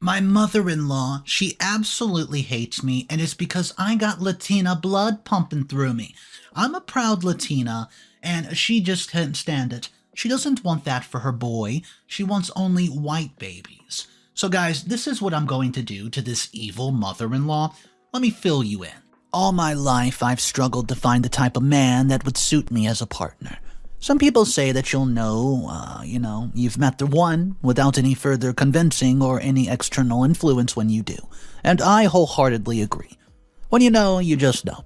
My mother-in-law, she absolutely hates me, and it's because I got Latina blood pumping through me. I'm a proud Latina, and she just can't stand it. She doesn't want that for her boy. She wants only white babies. So guys, this is what I'm going to do to this evil mother-in-law. Let me fill you in. All my life, I've struggled to find the type of man that would suit me as a partner. Some people say that you'll know, you've met the one without any further convincing or any external influence when you do. And I wholeheartedly agree. When you know, you just know.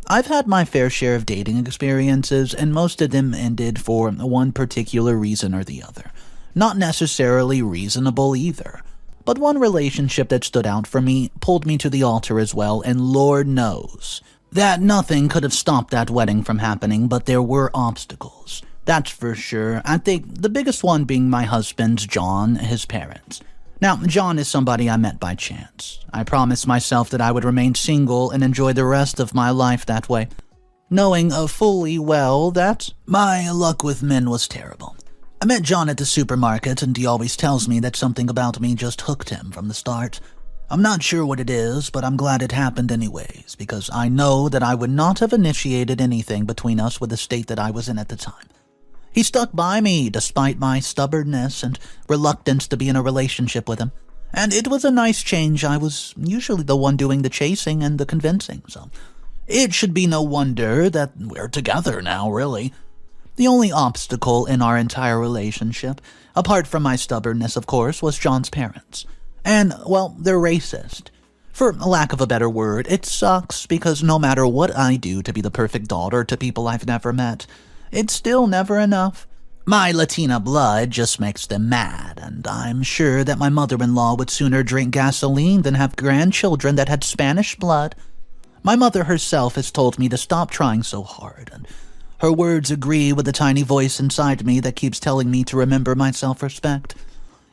I've had my fair share of dating experiences, and most of them ended for one particular reason or the other. Not necessarily reasonable either. But one relationship that stood out for me pulled me to the altar as well, and Lord knows that nothing could have stopped that wedding from happening, but there were obstacles. That's for sure. I think the biggest one being my husband's John, his parents. Now, John is somebody I met by chance. I promised myself that I would remain single and enjoy the rest of my life that way, knowing fully well that my luck with men was terrible. I met John at the supermarket, and he always tells me that something about me just hooked him from the start. I'm not sure what it is, but I'm glad it happened anyways, because I know that I would not have initiated anything between us with the state that I was in at the time. He stuck by me despite my stubbornness and reluctance to be in a relationship with him, and it was a nice change. I was usually the one doing the chasing and the convincing, so it should be no wonder that we're together now, really. The only obstacle in our entire relationship, apart from my stubbornness, of course, was John's parents. And, well, they're racist. For lack of a better word, it sucks because no matter what I do to be the perfect daughter to people I've never met, it's still never enough. My Latina blood just makes them mad, and I'm sure that my mother-in-law would sooner drink gasoline than have grandchildren that had Spanish blood. My mother herself has told me to stop trying so hard, and her words agree with the tiny voice inside me that keeps telling me to remember my self-respect.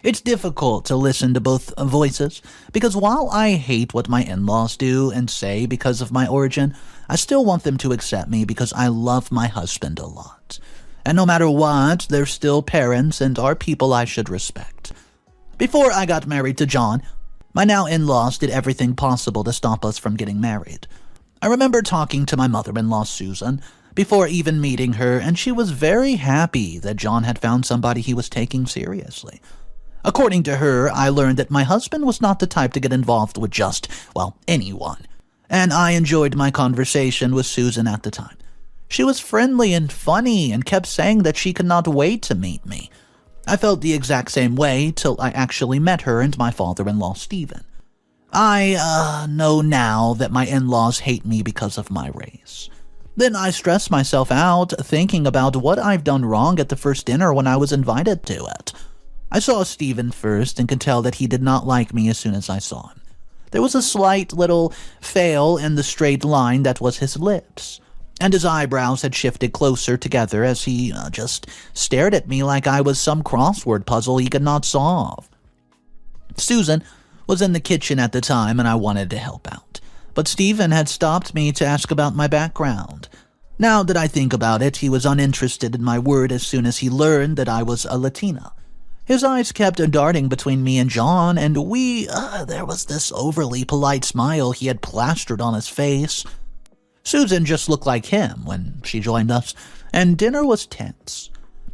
It's difficult to listen to both voices, because while I hate what my in-laws do and say because of my origin, I still want them to accept me because I love my husband a lot. And no matter what, they're still parents and are people I should respect. Before I got married to John, my now in-laws did everything possible to stop us from getting married. I remember talking to my mother-in-law, Susan, before even meeting her, and she was very happy that John had found somebody he was taking seriously. According to her, I learned that my husband was not the type to get involved with just, anyone. And I enjoyed my conversation with Susan at the time. She was friendly and funny and kept saying that she could not wait to meet me. I felt the exact same way till I actually met her and my father-in-law, Stephen. I know now that my in-laws hate me because of my race. Then I stress myself out thinking about what I've done wrong at the first dinner when I was invited to it. I saw Stephen first and could tell that he did not like me as soon as I saw him. There was a slight little fail in the straight line that was his lips, and his eyebrows had shifted closer together as he just stared at me like I was some crossword puzzle he could not solve. Susan was in the kitchen at the time, and I wanted to help out, but Stephen had stopped me to ask about my background. Now that I think about it, he was uninterested in my word as soon as he learned that I was a Latina. His eyes kept darting between me and John, and there was this overly polite smile he had plastered on his face. Susan just looked like him when she joined us, and dinner was tense.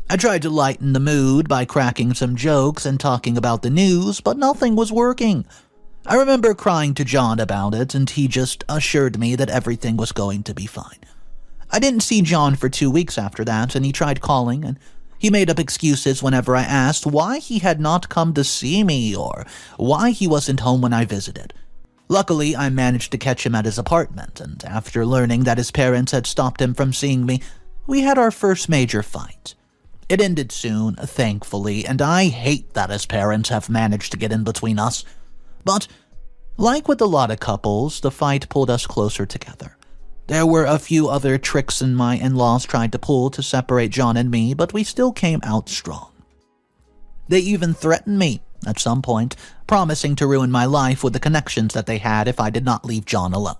I tried to lighten the mood by cracking some jokes and talking about the news, but nothing was working. I remember crying to John about it, and he just assured me that everything was going to be fine. I didn't see John for 2 weeks after that, and he tried calling, and he made up excuses whenever I asked why he had not come to see me or why he wasn't home when I visited. Luckily, I managed to catch him at his apartment, and after learning that his parents had stopped him from seeing me, we had our first major fight. It ended soon, thankfully, and I hate that his parents have managed to get in between us. But, like with a lot of couples, the fight pulled us closer together. There were a few other tricks my in-laws tried to pull to separate John and me, but we still came out strong. They even threatened me at some point, promising to ruin my life with the connections that they had if I did not leave John alone.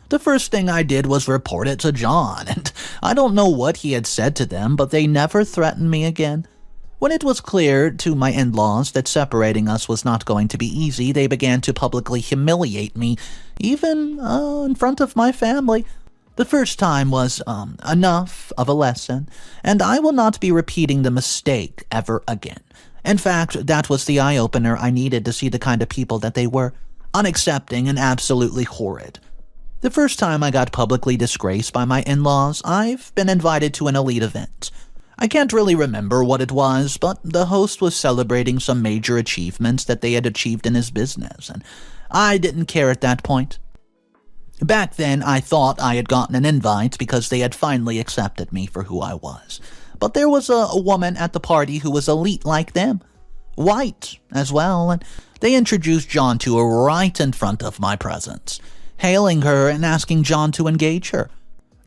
The first thing I did was report it to John, and I don't know what he had said to them, but they never threatened me again. When it was clear to my in-laws that separating us was not going to be easy, they began to publicly humiliate me, even in front of my family. The first time was enough of a lesson, and I will not be repeating the mistake ever again. In fact, that was the eye-opener I needed to see the kind of people that they were, unaccepting and absolutely horrid. The first time I got publicly disgraced by my in-laws, I've been invited to an elite event. I can't really remember what it was, but the host was celebrating some major achievements that they had achieved in his business, and I didn't care at that point. Back then, I thought I had gotten an invite because they had finally accepted me for who I was. But there was a woman at the party who was elite like them, white as well, and they introduced John to her right in front of my presence, hailing her and asking John to engage her.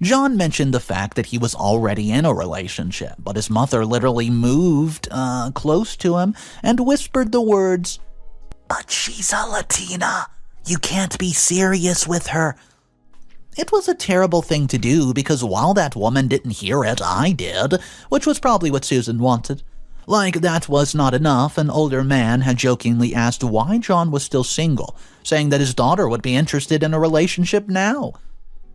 John mentioned the fact that he was already in a relationship, but his mother literally moved close to him and whispered the words, "But she's a Latina. You can't be serious with her." It was a terrible thing to do because while that woman didn't hear it, I did, which was probably what Susan wanted. Like that was not enough, an older man had jokingly asked why John was still single, saying that his daughter would be interested in a relationship now.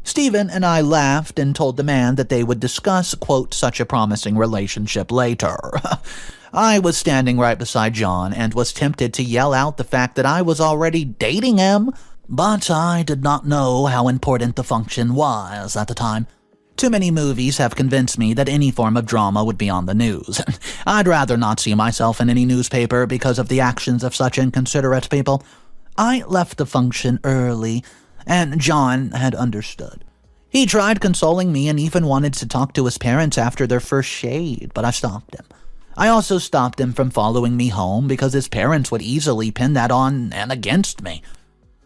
Stephen and I laughed and told the man that they would discuss, quote, such a promising relationship later. I was standing right beside John and was tempted to yell out the fact that I was already dating him, but I did not know how important the function was at the time. Too many movies have convinced me that any form of drama would be on the news. I'd rather not see myself in any newspaper because of the actions of such inconsiderate people. I left the function early, and John had understood. He tried consoling me and even wanted to talk to his parents after their first shade, but I stopped him. I also stopped him from following me home because his parents would easily pin that on and against me.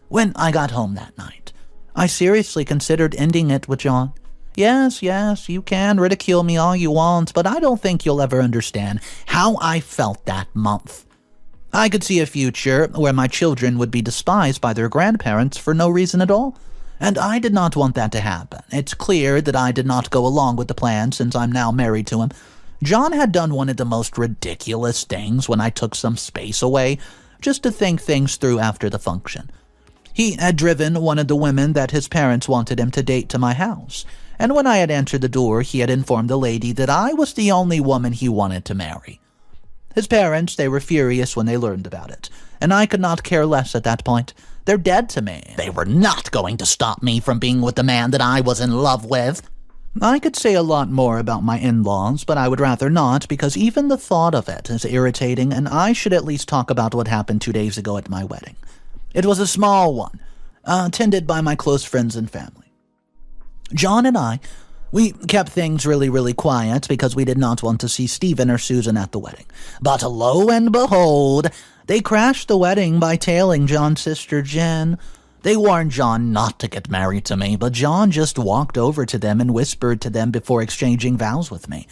When I got home that night, I seriously considered ending it with John. Yes, you can ridicule me all you want, but I don't think you'll ever understand how I felt that month. I could see a future where my children would be despised by their grandparents for no reason at all, and I did not want that to happen. It's clear that I did not go along with the plan since I'm now married to him. John had done one of the most ridiculous things when I took some space away, just to think things through after the function. He had driven one of the women that his parents wanted him to date to my house, and when I had answered the door, he had informed the lady that I was the only woman he wanted to marry. His parents, they were furious when they learned about it, and I could not care less at that point. They're dead to me. They were not going to stop me from being with the man that I was in love with. I could say a lot more about my in-laws, but I would rather not because even the thought of it is irritating, and I should at least talk about what happened 2 days ago at my wedding. It was a small one, attended by my close friends and family. John and I, we kept things really quiet because we did not want to see Stephen or Susan at the wedding. But lo and behold, they crashed the wedding by tailing John's sister Jen. They warned John not to get married to me, but John just walked over to them and whispered to them before exchanging vows with me.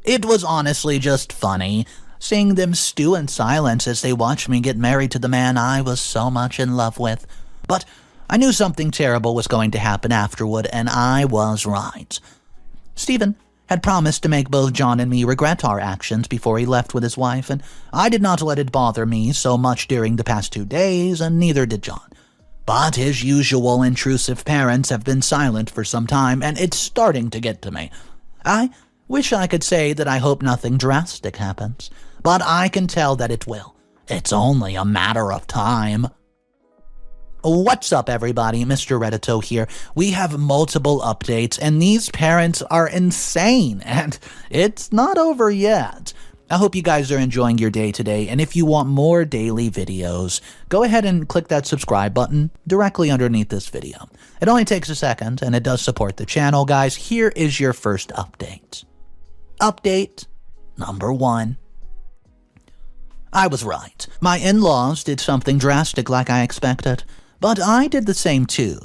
It was honestly just funny, seeing them stew in silence as they watched me get married to the man I was so much in love with. But I knew something terrible was going to happen afterward, and I was right. Stephen had promised to make both John and me regret our actions before he left with his wife, and I did not let it bother me so much during the past 2 days, and neither did John. But his usual intrusive parents have been silent for some time, and it's starting to get to me. I wish I could say that I hope nothing drastic happens, but I can tell that it will. It's only a matter of time. What's up, everybody? Mr. Reddito here. We have multiple updates, and these parents are insane, and it's not over yet. I hope you guys are enjoying your day today, and if you want more daily videos, go ahead and click that subscribe button directly underneath this video. It only takes a second, and it does support the channel, guys. Here is your first update. Update number 1. I was right. My in-laws did something drastic like I expected. But I did the same too,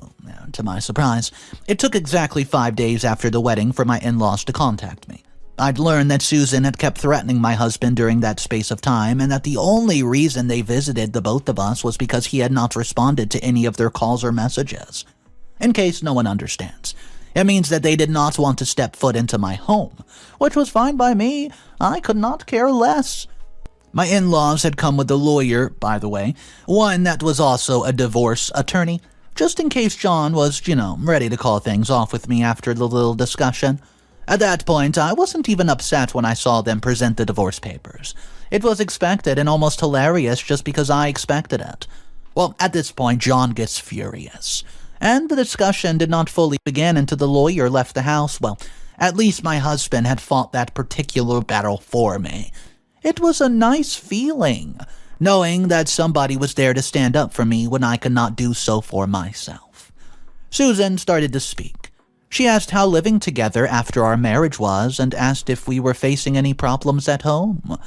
to my surprise. It took exactly 5 days after the wedding for my in-laws to contact me. I'd learned that Susan had kept threatening my husband during that space of time, and that the only reason they visited the both of us was because he had not responded to any of their calls or messages. In case no one understands, It means that they did not want to step foot into my home, which was fine by me. I could not care less. My in-laws had come with a lawyer, by the way, one that was also a divorce attorney, just in case John was, ready to call things off with me after the little discussion. At that point, I wasn't even upset when I saw them present the divorce papers. It was expected and almost hilarious just because I expected it. Well, at this point, John gets furious. And the discussion did not fully begin until the lawyer left the house. Well, at least my husband had fought that particular battle for me. It was a nice feeling, knowing that somebody was there to stand up for me when I could not do so for myself. Susan started to speak. She asked how living together after our marriage was and asked if we were facing any problems at home.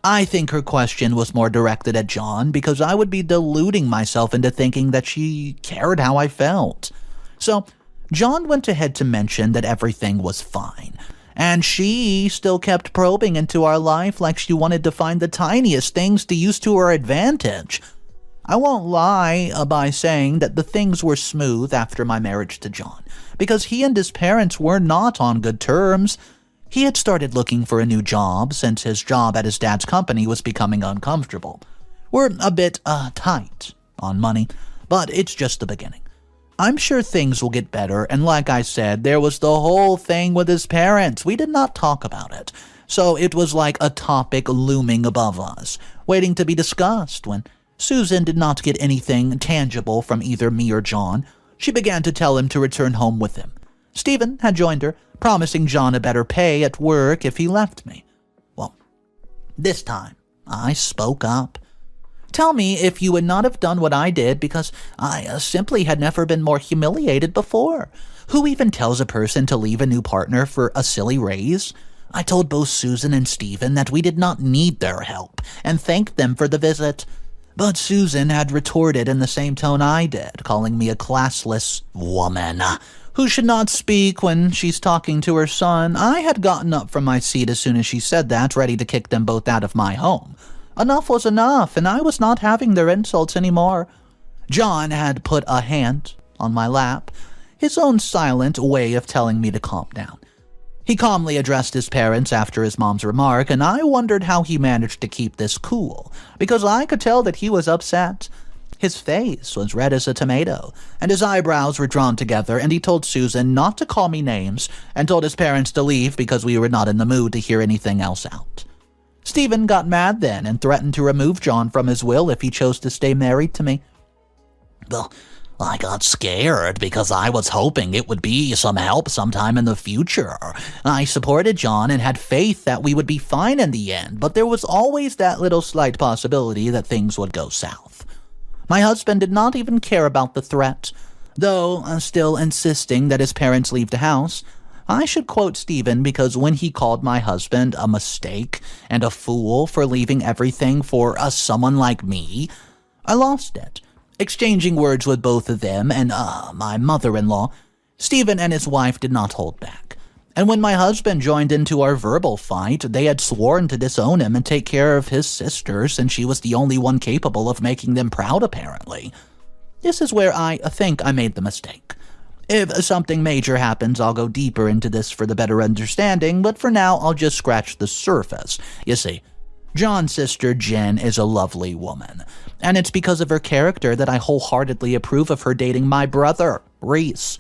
I think her question was more directed at John because I would be deluding myself into thinking that she cared how I felt. So, John went ahead to mention that everything was fine, and she still kept probing into our life like she wanted to find the tiniest things to use to her advantage. I won't lie by saying that the things were smooth after my marriage to John, because he and his parents were not on good terms. He had started looking for a new job since his job at his dad's company was becoming uncomfortable. We're a bit tight on money, but it's just the beginning. I'm sure things will get better, and like I said, there was the whole thing with his parents. We did not talk about it, so it was like a topic looming above us, waiting to be discussed. When Susan did not get anything tangible from either me or John, she began to tell him to return home with him. Stephen had joined her, promising John a better pay at work if he left me. Well, this time, I spoke up. Tell me if you would not have done what I did because I simply had never been more humiliated before. Who even tells a person to leave a new partner for a silly raise? I told both Susan and Stephen that we did not need their help and thanked them for the visit. But Susan had retorted in the same tone I did, calling me a classless woman who should not speak when she's talking to her son. I had gotten up from my seat as soon as she said that, ready to kick them both out of my home. Enough was enough, and I was not having their insults anymore. John had put a hand on my lap, his own silent way of telling me to calm down. He calmly addressed his parents after his mom's remark, and I wondered how he managed to keep this cool, because I could tell that he was upset. His face was red as a tomato, and his eyebrows were drawn together, and he told Susan not to call me names, and told his parents to leave because we were not in the mood to hear anything else out. Stephen got mad then and threatened to remove John from his will if he chose to stay married to me. Well, I got scared because I was hoping it would be some help sometime in the future. I supported John and had faith that we would be fine in the end, but there was always that little slight possibility that things would go south. My husband did not even care about the threat, though still insisting that his parents leave the house. I should quote Stephen because when he called my husband a mistake and a fool for leaving everything for someone like me, I lost it. Exchanging words with both of them and my mother-in-law, Stephen and his wife did not hold back. And when my husband joined into our verbal fight, they had sworn to disown him and take care of his sister since she was the only one capable of making them proud, apparently. This is where I think I made the mistake. If something major happens, I'll go deeper into this for the better understanding, but for now, I'll just scratch the surface. You see, John's sister, Jen, is a lovely woman, and it's because of her character that I wholeheartedly approve of her dating my brother, Reese.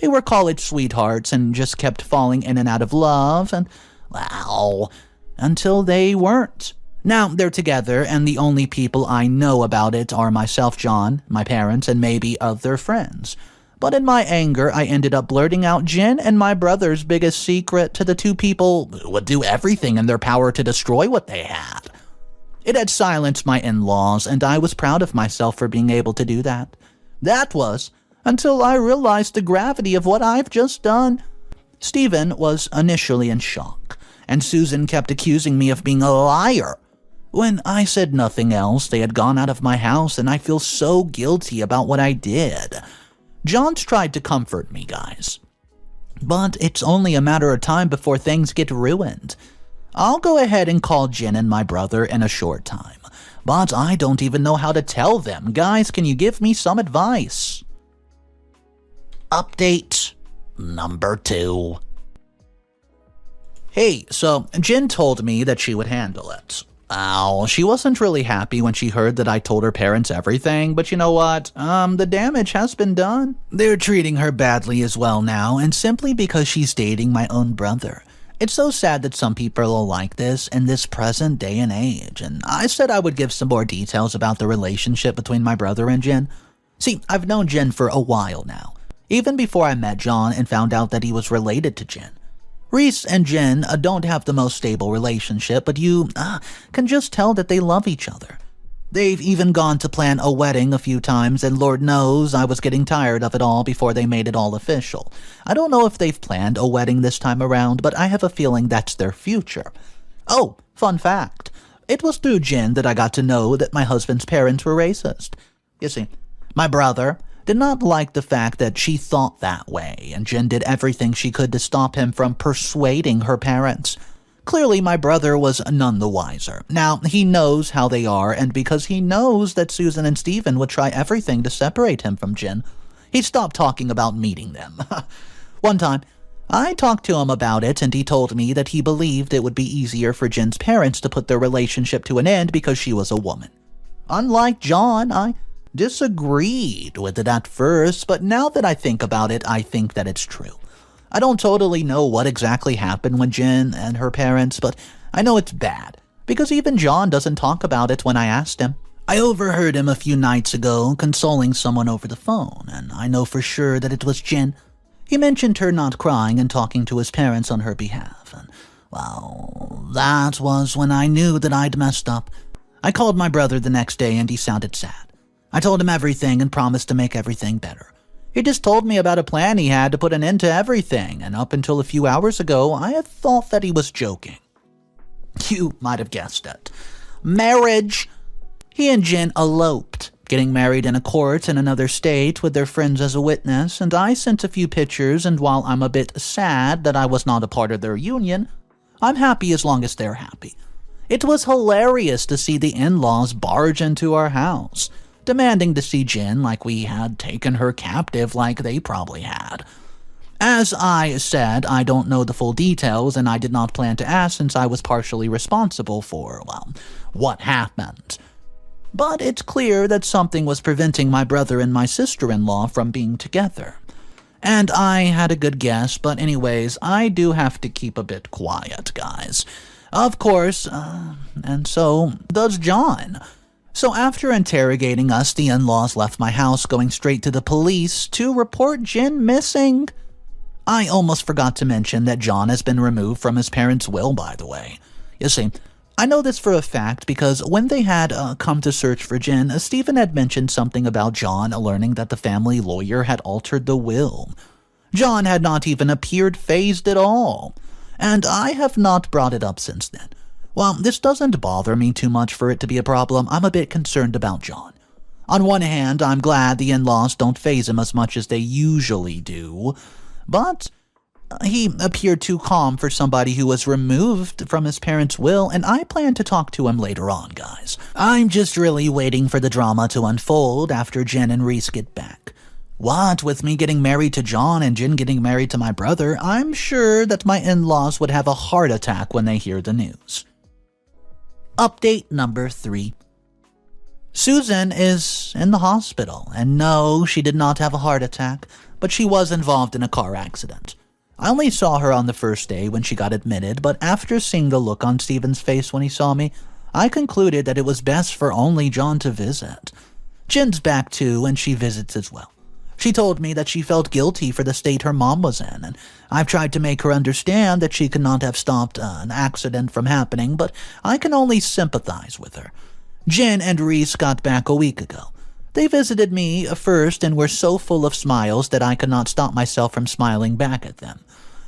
They were college sweethearts and just kept falling in and out of love, and, wow, until they weren't. Now they're together, and the only people I know about it are myself, John, my parents, and maybe other friends. But in my anger, I ended up blurting out Jen and my brother's biggest secret to the two people who would do everything in their power to destroy what they had. It had silenced my in-laws, and I was proud of myself for being able to do that. That was until I realized the gravity of what I've just done. Stephen was initially in shock, and Susan kept accusing me of being a liar. When I said nothing else, they had gone out of my house, and I feel so guilty about what I did. John's tried to comfort me, guys. But it's only a matter of time before things get ruined. I'll go ahead and call Jen and my brother in a short time. But I don't even know how to tell them. Guys, can you give me some advice? Update. number 2. Hey, so Jin told me that she would handle it. Oh, she wasn't really happy when she heard that I told her parents everything, but you know what? The damage has been done. They're treating her badly as well now, and simply because she's dating my own brother. It's so sad that some people are like this in this present day and age, and I said I would give some more details about the relationship between my brother and Jin. See, I've known Jin for a while now, even before I met John and found out that he was related to Jin. Reese and Jin don't have the most stable relationship, but you can just tell that they love each other. They've even gone to plan a wedding a few times, and Lord knows I was getting tired of it all before they made it all official. I don't know if they've planned a wedding this time around, but I have a feeling that's their future. Oh, fun fact. It was through Jin that I got to know that my husband's parents were racist. You see, my brother did not like the fact that she thought that way, and Jin did everything she could to stop him from persuading her parents. Clearly, my brother was none the wiser. Now, he knows how they are, and because he knows that Susan and Stephen would try everything to separate him from Jin, he stopped talking about meeting them. One time, I talked to him about it, and he told me that he believed it would be easier for Jin's parents to put their relationship to an end because she was a woman. Unlike John, I disagreed with it at first, but now that I think about it, I think that it's true. I don't totally know what exactly happened with Jin and her parents, but I know it's bad, because even John doesn't talk about it when I asked him. I overheard him a few nights ago consoling someone over the phone, and I know for sure that it was Jin. He mentioned her not crying and talking to his parents on her behalf, and, well, that was when I knew that I'd messed up. I called my brother the next day and he sounded sad. I told him everything and promised to make everything better. He just told me about a plan he had to put an end to everything, and up until a few hours ago, I had thought that he was joking. You might have guessed it. Marriage! He and Jin eloped, getting married in a court in another state with their friends as a witness, and I sent a few pictures, and while I'm a bit sad that I was not a part of their union, I'm happy as long as they're happy. It was hilarious to see the in-laws barge into our house, demanding to see Jin like we had taken her captive like they probably had. As I said, I don't know the full details, and I did not plan to ask since I was partially responsible for, well, what happened. But it's clear that something was preventing my brother and my sister-in-law from being together. And I had a good guess, but anyways, I do have to keep a bit quiet, guys. Of course, and so does John. So after interrogating us, the in-laws left my house, going straight to the police to report Jin missing. I almost forgot to mention that John has been removed from his parents' will, by the way. You see, I know this for a fact because when they had come to search for Jin, Stephen had mentioned something about John learning that the family lawyer had altered the will. John had not even appeared fazed at all, and I have not brought it up since then. While this doesn't bother me too much for it to be a problem, I'm a bit concerned about John. On one hand, I'm glad the in-laws don't faze him as much as they usually do, but he appeared too calm for somebody who was removed from his parents' will, and I plan to talk to him later on, guys. I'm just really waiting for the drama to unfold after Jen and Reese get back. What with me getting married to John and Jin getting married to my brother, I'm sure that my in-laws would have a heart attack when they hear the news. Update number 3. Susan is in the hospital, and no, she did not have a heart attack, but she was involved in a car accident. I only saw her on the first day when she got admitted, but after seeing the look on Stephen's face when he saw me, I concluded that it was best for only John to visit. Jin's back too, and she visits as well. She told me that she felt guilty for the state her mom was in, and I've tried to make her understand that she could not have stopped an accident from happening, but I can only sympathize with her. Jin and Reese got back a week ago. They visited me first and were so full of smiles that I could not stop myself from smiling back at them.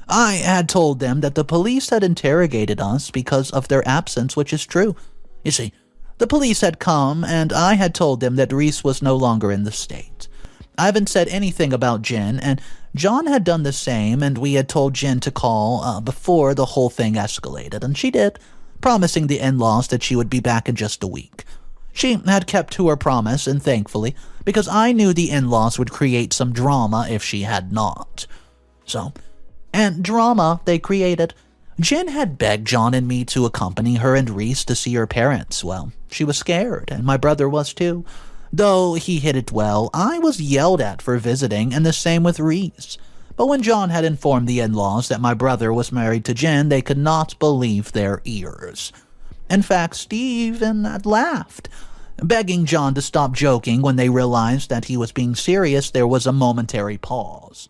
I had told them that the police had interrogated us because of their absence, which is true. You see, the police had come, and I had told them that Reese was no longer in the state. I haven't said anything about Jin, and John had done the same, and we had told Jin to call before the whole thing escalated, and she did, promising the in-laws that she would be back in just a week. She had kept to her promise, and thankfully, because I knew the in-laws would create some drama if she had not. And drama they created. Jen had begged John and me to accompany her and Reese to see her parents. Well, she was scared, and my brother was too. Though he hid it well, I was yelled at for visiting, and the same with Reese. But when John had informed the in-laws that my brother was married to Jen, they could not believe their ears. In fact, Stephen had laughed. Begging John to stop joking when they realized that he was being serious, there was a momentary pause.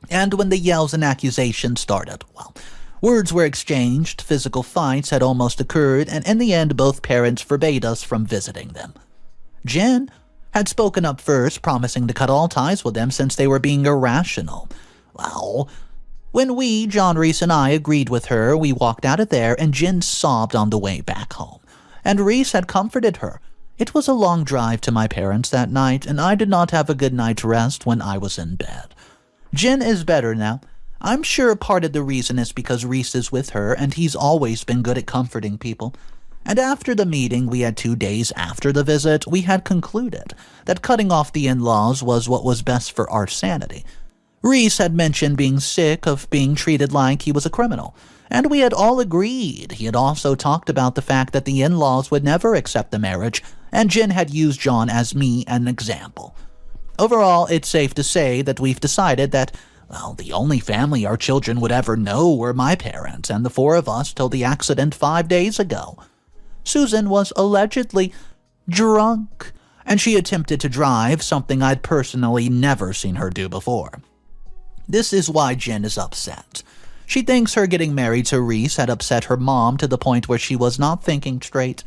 And when the yells and accusations started, well, words were exchanged, physical fights had almost occurred, and in the end both parents forbade us from visiting them. Jen had spoken up first, promising to cut all ties with them since they were being irrational. Well, when we, John, Reese, and I agreed with her, we walked out of there and Jen sobbed on the way back home. And Reese had comforted her. It was a long drive to my parents that night, and I did not have a good night's rest when I was in bed. Jen is better now. I'm sure part of the reason is because Reese is with her, and he's always been good at comforting people. And after the meeting we had 2 days after the visit, we had concluded that cutting off the in-laws was what was best for our sanity. Reese had mentioned being sick of being treated like he was a criminal, and we had all agreed. He had also talked about the fact that the in-laws would never accept the marriage, and Jen had used John as me an example. Overall, it's safe to say that we've decided that, well, the only family our children would ever know were my parents and the 4 of us till the accident 5 days ago. Susan was allegedly drunk, and she attempted to drive, something I'd personally never seen her do before. This is why Jen is upset. She thinks her getting married to Reese had upset her mom to the point where she was not thinking straight.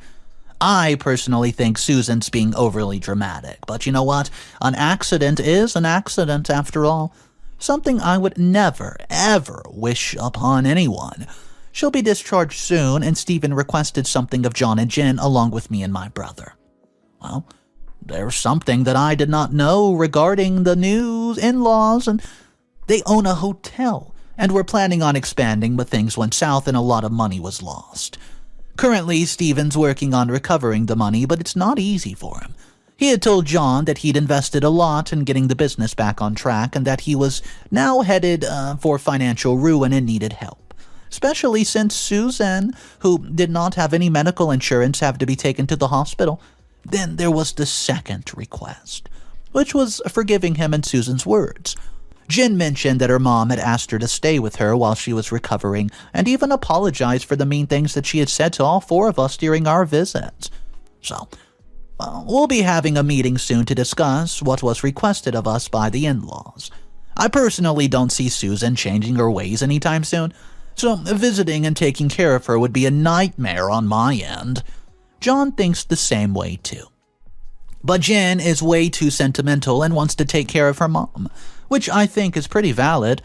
I personally think Susan's being overly dramatic, but you know what? An accident is an accident after all. Something I would never, ever wish upon anyone. She'll be discharged soon, and Stephen requested something of John and Jen along with me and my brother. Well, there's something that I did not know regarding the new in-laws, and they own a hotel, and were planning on expanding, but things went south and a lot of money was lost. Currently, Stephen's working on recovering the money, but it's not easy for him. He had told John that he'd invested a lot in getting the business back on track and that he was now headed for financial ruin and needed help. Especially since Susan, who did not have any medical insurance, had to be taken to the hospital. Then there was the second request, which was forgiving him in Susan's words. Jen mentioned that her mom had asked her to stay with her while she was recovering and even apologized for the mean things that she had said to all 4 of us during our visits. So, we'll be having a meeting soon to discuss what was requested of us by the in-laws. I personally don't see Susan changing her ways anytime soon, so visiting and taking care of her would be a nightmare on my end. John thinks the same way too. But Jen is way too sentimental and wants to take care of her mom, which I think is pretty valid.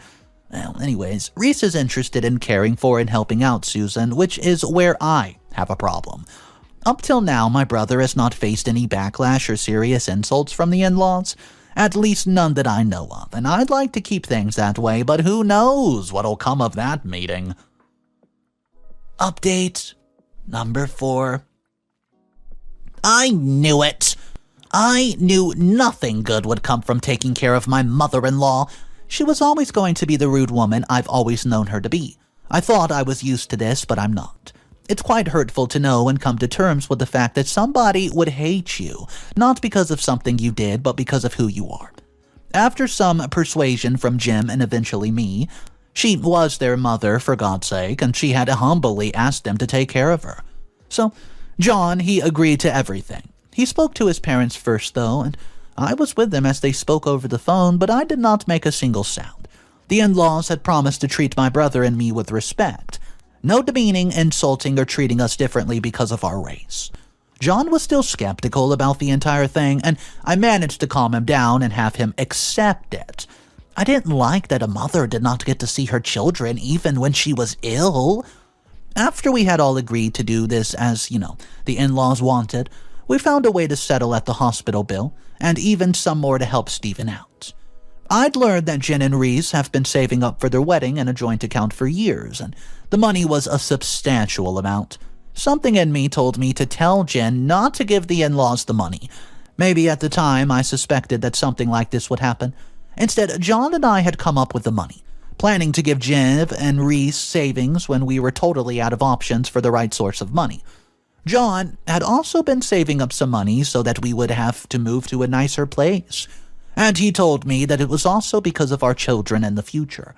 Well, anyways, Reese is interested in caring for and helping out Susan, which is where I have a problem. Up till now, my brother has not faced any backlash or serious insults from the in-laws. At least none that I know of, and I'd like to keep things that way, but who knows what'll come of that meeting. Update number 4. I knew it! I knew nothing good would come from taking care of my mother-in-law. She was always going to be the rude woman I've always known her to be. I thought I was used to this, but I'm not. It's quite hurtful to know and come to terms with the fact that somebody would hate you, not because of something you did, but because of who you are. After some persuasion from Jim and eventually me, she was their mother, for God's sake, and she had humbly asked them to take care of her. So, John, he agreed to everything. He spoke to his parents first, though, and I was with them as they spoke over the phone, but I did not make a single sound. The in-laws had promised to treat my brother and me with respect. No demeaning, insulting, or treating us differently because of our race. John was still skeptical about the entire thing, and I managed to calm him down and have him accept it. I didn't like that a mother did not get to see her children even when she was ill. After we had all agreed to do this as, the in-laws wanted, we found a way to settle at the hospital bill, and even some more to help Stephen out. I'd learned that Jen and Reese have been saving up for their wedding in a joint account for years, and the money was a substantial amount. Something in me told me to tell Jen not to give the in-laws the money. Maybe at the time I suspected that something like this would happen. Instead, John and I had come up with the money. planning to give Jen and Reese savings when we were totally out of options for the right source of money. John had also been saving up some money so that we would have to move to a nicer place, and he told me that it was also because of our children in the future.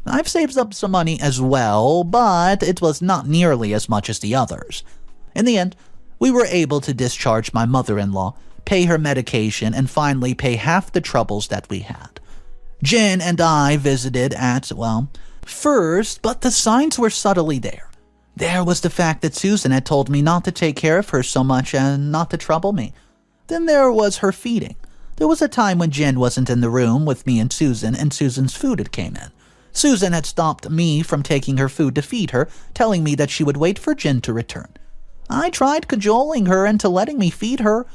I've saved up some money as well, but it was not nearly as much as the others. In the end, we were able to discharge my mother-in-law, pay her medication, and finally pay half the troubles that we had. Jen and I visited at, first, but the signs were subtly there. There was the fact that Susan had told me not to take care of her so much and not to trouble me. Then there was her feeding. There was a time when Jen wasn't in the room with me and Susan's food had came in. Susan had stopped me from taking her food to feed her, telling me that she would wait for Jen to return. I tried cajoling her into letting me feed her.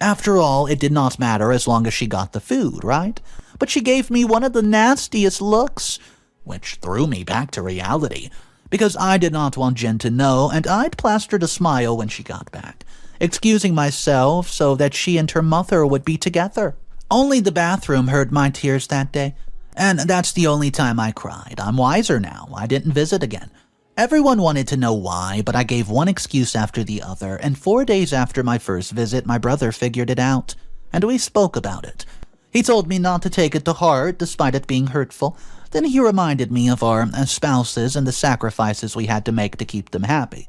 After all, it did not matter as long as she got the food, right? But she gave me one of the nastiest looks, which threw me back to reality, because I did not want Jen to know, and I'd plastered a smile when she got back, excusing myself so that she and her mother would be together. Only the bathroom heard my tears that day, and that's the only time I cried. I'm wiser now. I didn't visit again. Everyone wanted to know why, but I gave one excuse after the other, and 4 days after my first visit, my brother figured it out, and we spoke about it. He told me not to take it to heart, despite it being hurtful. Then he reminded me of our spouses and the sacrifices we had to make to keep them happy.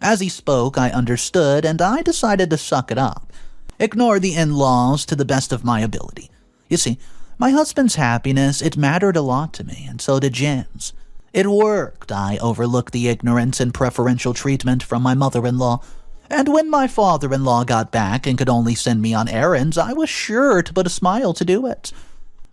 As he spoke, I understood, and I decided to suck it up. Ignore the in-laws to the best of my ability. You see, my husband's happiness, it mattered a lot to me, and so did Jen's. It worked. I overlooked the ignorance and preferential treatment from my mother-in-law. And when my father-in-law got back and could only send me on errands, I was sure to put a smile to do it.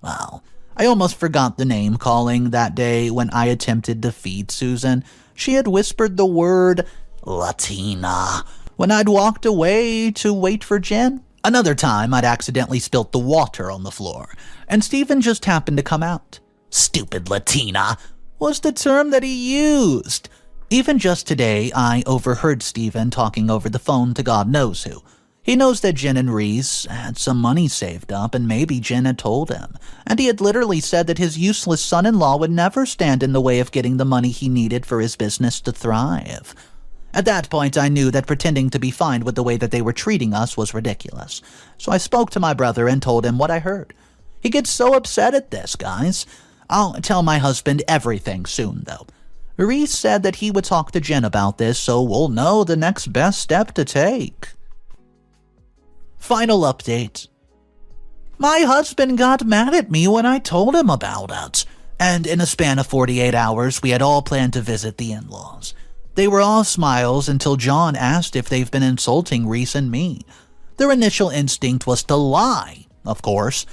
Well, I almost forgot the name-calling that day when I attempted to feed Susan. She had whispered the word Latina when I'd walked away to wait for Jen. Another time, I'd accidentally spilt the water on the floor, and Stephen just happened to come out. Stupid Latina was the term that he used. Even just today, I overheard Stephen talking over the phone to God knows who. He knows that Jen and Reese had some money saved up, and maybe Jen had told him. And he had literally said that his useless son-in-law would never stand in the way of getting the money he needed for his business to thrive. At that point, I knew that pretending to be fine with the way that they were treating us was ridiculous. So I spoke to my brother and told him what I heard. He gets so upset at this, guys. I'll tell my husband everything soon, though. Reese said that he would talk to Jen about this, so we'll know the next best step to take. Final update. My husband got mad at me when I told him about it, and in a span of 48 hours, we had all planned to visit the in-laws. They were all smiles until John asked if they've been insulting Reese and me. Their initial instinct was to lie, of course.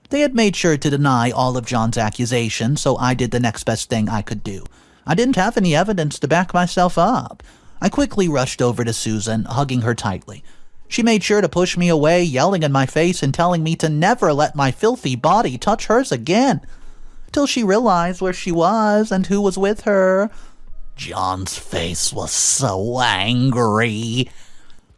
They had made sure to deny all of John's accusations, so I did the next best thing I could do. I didn't have any evidence to back myself up. I quickly rushed over to Susan, hugging her tightly. She made sure to push me away, yelling in my face and telling me to never let my filthy body touch hers again, till she realized where she was and who was with her. John's face was so angry,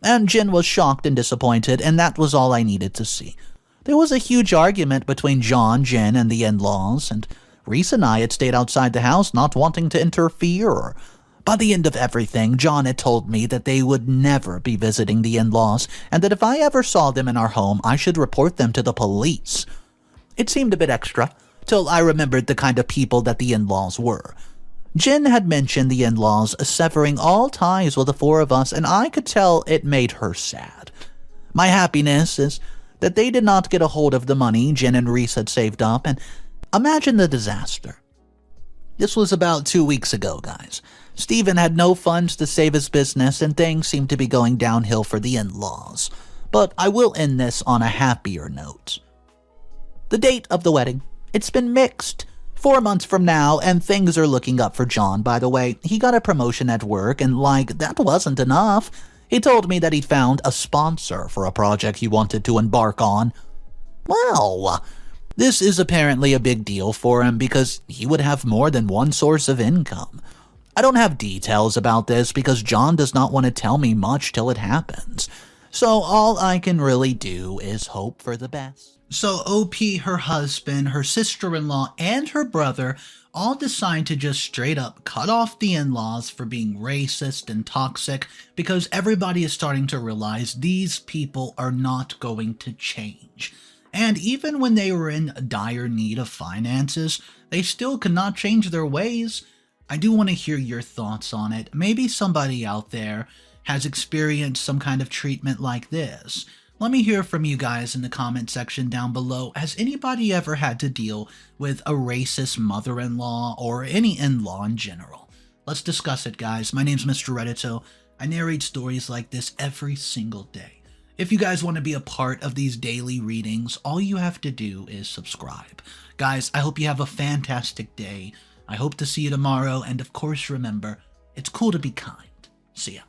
and Jen was shocked and disappointed, and that was all I needed to see. There was a huge argument between John, Jen, and the in-laws, and Reese and I had stayed outside the house not wanting to interfere. By the end of everything, John had told me that they would never be visiting the in-laws, and that if I ever saw them in our home, I should report them to the police. It seemed a bit extra, till I remembered the kind of people that the in-laws were. Jen had mentioned the in-laws severing all ties with the four of us, and I could tell it made her sad. My happiness is that they did not get a hold of the money Jen and Reese had saved up, and imagine the disaster. This was about 2 weeks ago, guys. Stephen had no funds to save his business, and things seemed to be going downhill for the in-laws. But I will end this on a happier note. The date of the wedding. It's been mixed. 4 months from now, and things are looking up for John, by the way. He got a promotion at work, and that wasn't enough. He told me that he'd found a sponsor for a project he wanted to embark on. Well, this is apparently a big deal for him because he would have more than one source of income. I don't have details about this because John does not want to tell me much till it happens. So all I can really do is hope for the best. So OP, her husband, her sister-in-law, and her brother all decide to just straight up cut off the in-laws for being racist and toxic because everybody is starting to realize these people are not going to change. And even when they were in dire need of finances, they still could not change their ways. I do want to hear your thoughts on it. Maybe somebody out there has experienced some kind of treatment like this. Let me hear from you guys in the comment section down below. Has anybody ever had to deal with a racist mother-in-law or any in-law in general? Let's discuss it, guys. My name's Mr. Reddito. I narrate stories like this every single day. If you guys want to be a part of these daily readings, all you have to do is subscribe. Guys, I hope you have a fantastic day. I hope to see you tomorrow, and of course remember, it's cool to be kind. See ya.